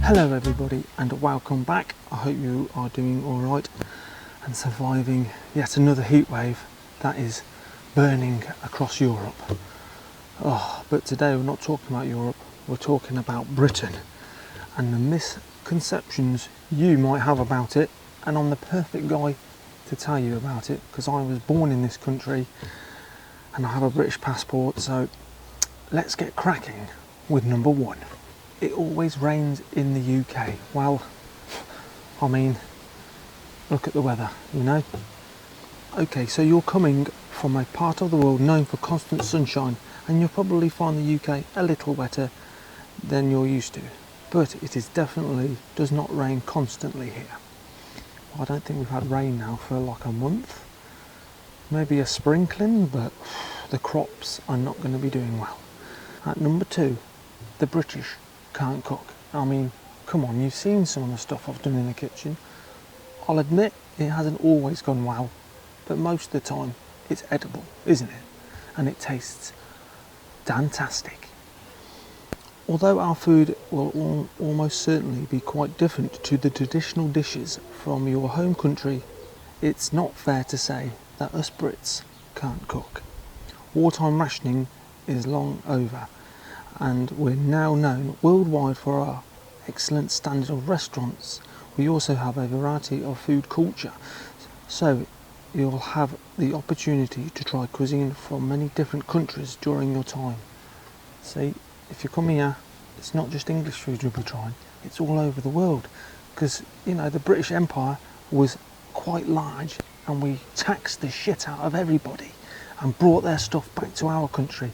Hello everybody and welcome back. I hope you are doing alright and surviving yet another heat wave that is burning across Europe. But today we're not talking about Europe, we're talking about Britain and the misconceptions you might have about it, and I'm the perfect guy to tell you about it because I was born in this country and I have a British passport. So let's get cracking with number one. It always rains in the UK. Well, I mean, look at the weather, you know? Okay, so you're coming from a part of the world known for constant sunshine, and you'll probably find the UK a little wetter than you're used to. But it is definitely does not rain constantly here. I don't think we've had rain now for like a month. Maybe a sprinkling, but the crops are not going to be doing well. At number two, the British can't cook. I mean, come on, you've seen some of the stuff I've done in the kitchen. I'll admit it hasn't always gone well, but most of the time it's edible, isn't it? And it tastes fantastic. Although our food will almost certainly be quite different to the traditional dishes from your home country, it's not fair to say that us Brits can't cook. Wartime rationing is long over, and we're now known worldwide for our excellent standard of restaurants. We also have a variety of food culture, so you'll have the opportunity to try cuisine from many different countries during your time. See, if you come here, it's not just English food you'll be trying, it's all over the world, because you know the British Empire was quite large and we taxed the shit out of everybody and brought their stuff back to our country.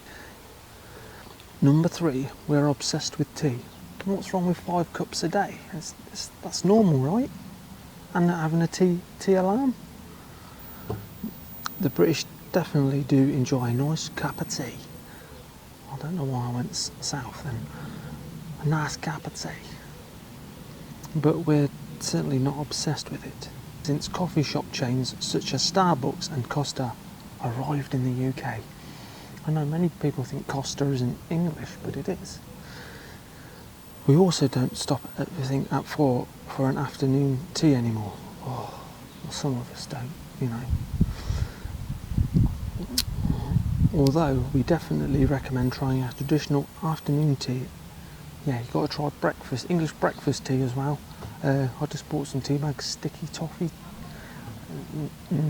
Number three, we're obsessed with tea. What's wrong with 5 cups a day? That's normal, right? And not having a tea alarm? The British definitely do enjoy a nice cup of tea. I don't know why I went south then. A nice cup of tea. But we're certainly not obsessed with it. Since coffee shop chains such as Starbucks and Costa arrived in the UK. I know many people think Costa isn't English, but it is. We also don't stop at everything at 4 for an afternoon tea anymore. Well, some of us don't, you know. Although we definitely recommend trying our traditional afternoon tea. Yeah, you've got to try breakfast, English breakfast tea as well. I just bought some tea bags, sticky toffee.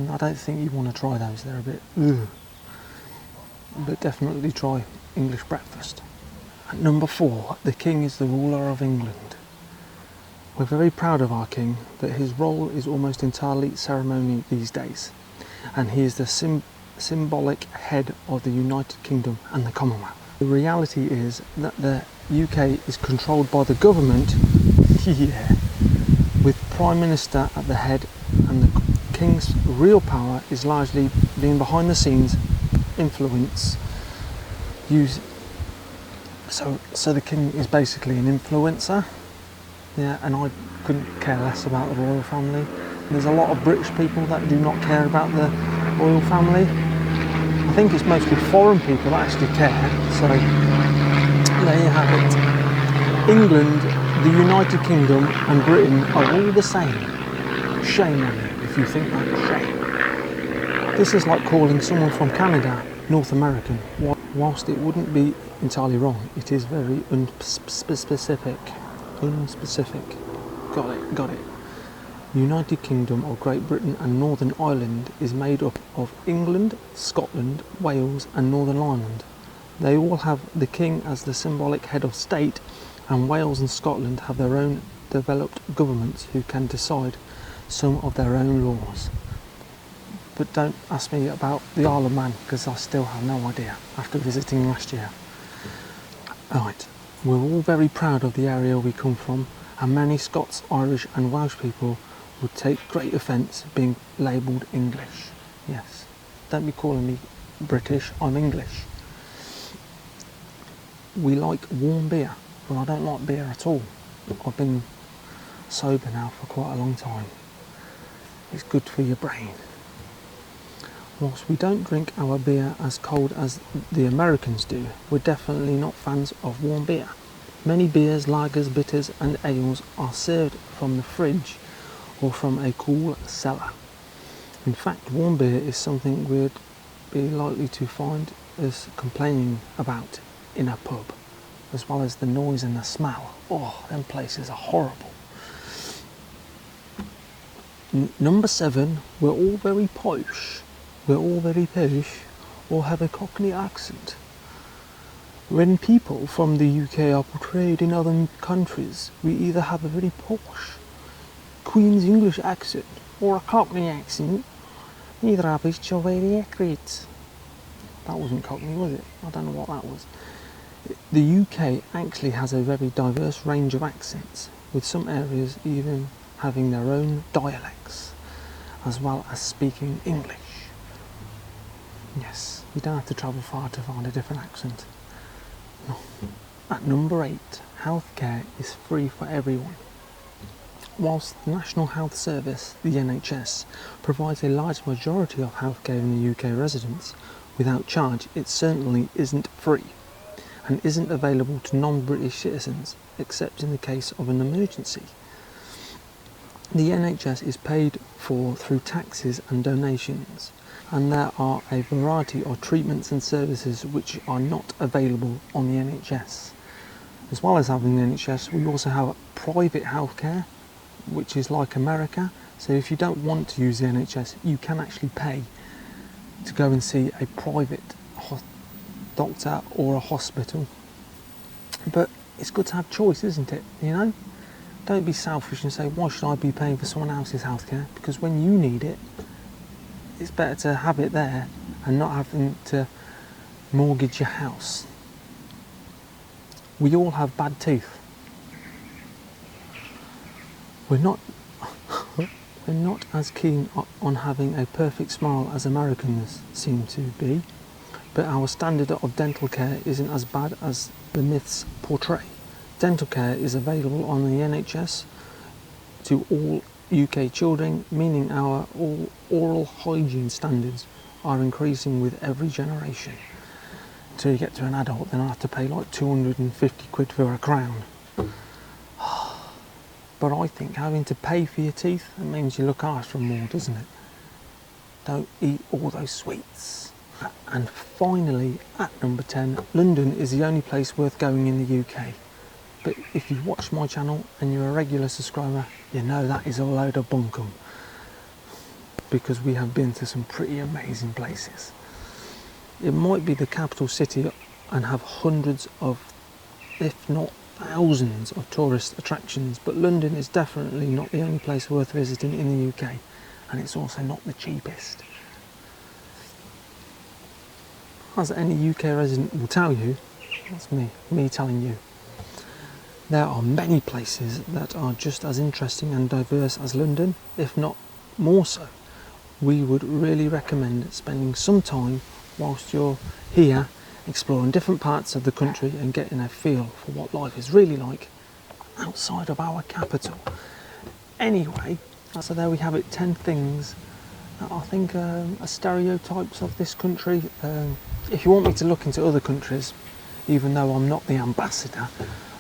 I don't think you want to try those, they're a bit ugh. But definitely try English breakfast. At number 4, the King is the ruler of England. We're very proud of our King, but his role is almost entirely ceremony these days, and he is the symbolic head of the United Kingdom and the Commonwealth. The reality is that the UK is controlled by the government, yeah, with Prime Minister at the head, and the King's real power is largely being behind the scenes influence. So the King is basically an influencer, yeah, and I couldn't care less about the royal family. There's a lot of British people that do not care about the royal family. I think it's mostly foreign people that actually care. So there you have it. England, the United Kingdom and Britain are all the same. Shame on you if you think that. Shame. This is like calling someone from Canada North American. Whilst it wouldn't be entirely wrong, it is very unspecific. Got it. United Kingdom of Great Britain and Northern Ireland is made up of England, Scotland, Wales and Northern Ireland. They all have the King as the symbolic head of state, and Wales and Scotland have their own developed governments who can decide some of their own laws. But don't ask me about the Isle of Man, because I still have no idea after visiting last year. Right, we're all very proud of the area we come from, and many Scots, Irish and Welsh people would take great offence being labelled English. Yes, don't be calling me British, I'm English. We like warm beer, but I don't like beer at all. I've been sober now for quite a long time. It's good for your brain. Whilst we don't drink our beer as cold as the Americans do, we're definitely not fans of warm beer. Many beers, lagers, bitters and ales are served from the fridge or from a cool cellar. In fact, warm beer is something we'd be likely to find us complaining about in a pub, as well as the noise and the smell. Oh, them places are horrible. Number 7, we're all very posh. We're all very posh or have a Cockney accent. When people from the UK are portrayed in other countries, we either have a very posh Queen's English accent or a Cockney accent. Neither of which are very accurate. That wasn't Cockney, was it? I don't know what that was. The UK actually has a very diverse range of accents, with some areas even having their own dialects, as well as speaking English. Yes, you don't have to travel far to find a different accent. No. At number 8, healthcare is free for everyone. Whilst the National Health Service, the NHS, provides a large majority of healthcare in the UK residents without charge, it certainly isn't free and isn't available to non-British citizens except in the case of an emergency. The NHS is paid for through taxes and donations, and there are a variety of treatments and services which are not available on the NHS. As well as having the NHS, we also have private healthcare, which is like America. So if you don't want to use the NHS, you can actually pay to go and see a private doctor or a hospital. But it's good to have choice, isn't it? You know? Don't be selfish and say, why should I be paying for someone else's healthcare? Because when you need it, it's better to have it there and not having to mortgage your house. We all have bad teeth. We're not as keen on having a perfect smile as Americans seem to be, but our standard of dental care isn't as bad as the myths portray. Dental care is available on the NHS to all UK children, meaning our oral hygiene standards are increasing with every generation. Until you get to an adult, then I have to pay like 250 quid for a crown. But I think having to pay for your teeth, it means you look after them more, doesn't it? Don't eat all those sweets. And finally, at number 10, London is the only place worth going in the UK. But if you've watched my channel and you're a regular subscriber, you know that is a load of bunkum. Because we have been to some pretty amazing places. It might be the capital city and have hundreds of, if not thousands of tourist attractions, but London is definitely not the only place worth visiting in the UK, and it's also not the cheapest. As any UK resident will tell you, that's me telling you, there are many places that are just as interesting and diverse as London, if not more so. We would really recommend spending some time whilst you're here exploring different parts of the country and getting a feel for what life is really like outside of our capital. Anyway, so there we have it, 10 things that I think are stereotypes of this country. If you want me to look into other countries, even though I'm not the ambassador,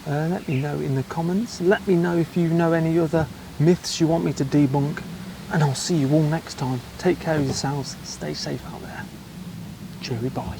let me know in the comments. Let me know if you know any other myths you want me to debunk, and I'll see you all next time. Take care of yourselves, stay safe out there. Cheery bye.